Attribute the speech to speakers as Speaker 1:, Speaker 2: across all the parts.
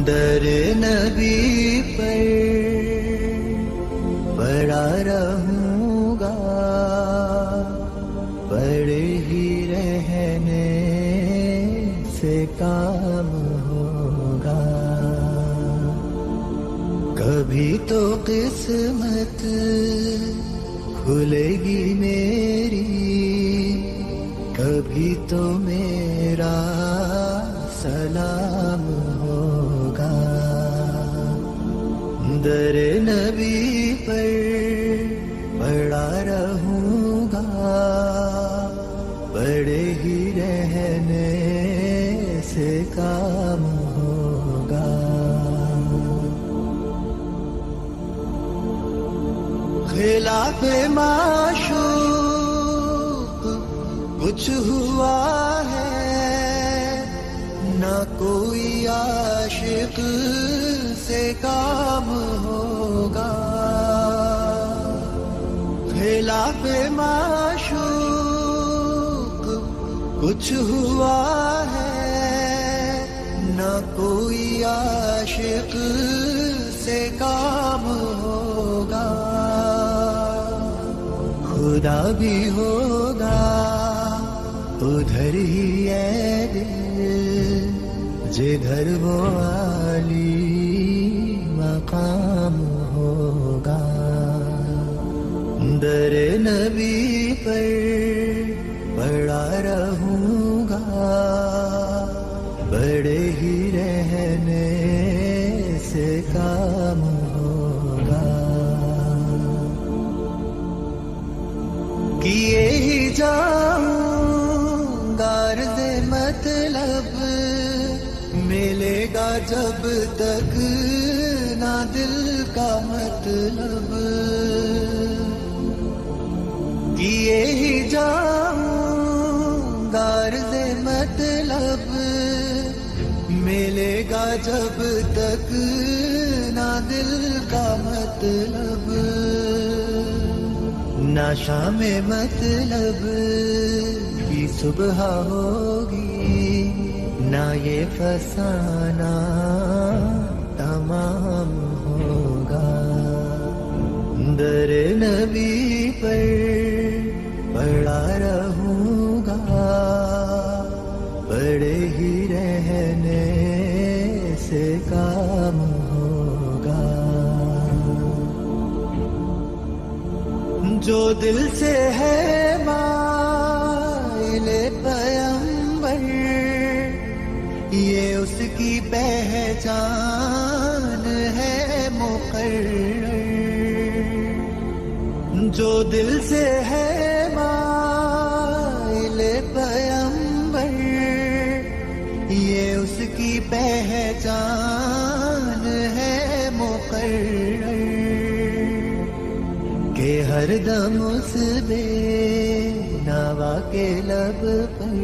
Speaker 1: در نبی پر پڑا رہوں گا، پڑے ہی رہنے سے کام ہوگا. کبھی تو قسمت کھلے گی میری، کبھی تو میرا سلام ہوگا. در نبی پر پڑا رہوں گا، پڑے ہی رہنے سے کام ہوگا. خلاف معشوق کچھ ہوا ہے، نہ کوئی عاشق سے کام ہوگا. خلاف معشوق کچھ ہوا ہے، نہ کوئی عاشق سے کام ہوگا. خدا بھی ہوگا ادھر ہی ہے دل، جدھر وہ عالی مقام ہوگا. در نبی پر پڑا رہوں گا، بڑے ہی رہنے سے کام ہوگا. کیے ہی جاؤں غرض مطلب، ملے گا جب تک نہ دل کا مطلب. کیے ہی جاؤں غرض مطلب، ملے گا جب تک نہ دل کا مطلب. نہ شام مطلب کی صبح ہوگی، نہ یہ فسانہ تمام ہوگا. در نبی پر پڑا رہوں گا، پڑے ہی رہنے سے کام ہوگا. جو دل سے ہے مائل پیمبر، یہ اس کی پہچان ہے مقرر. جو دل سے ہے مائل پیمبر، یہ اس کی پہچان ہے مقرر. کہ ہر دم اس بے نوا کے لب پر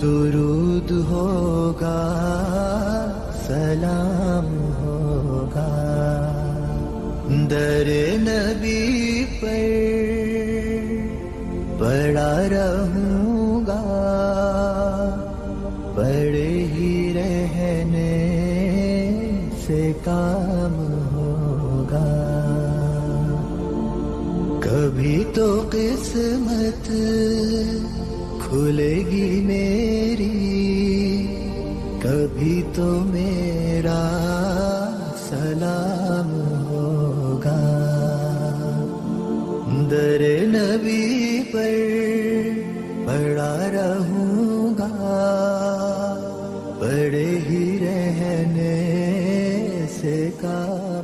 Speaker 1: درود ہوگا، سلام ہوگا. در نبی پر پڑا رہوں گا، پڑے ہی رہنے سے کام ہوگا. کبھی تو قسمت کھلے گی میری، کبھی تو میرا سلام ہوگا. در نبی پر پڑا رہوں گا، پڑے ہی رہنے سے کام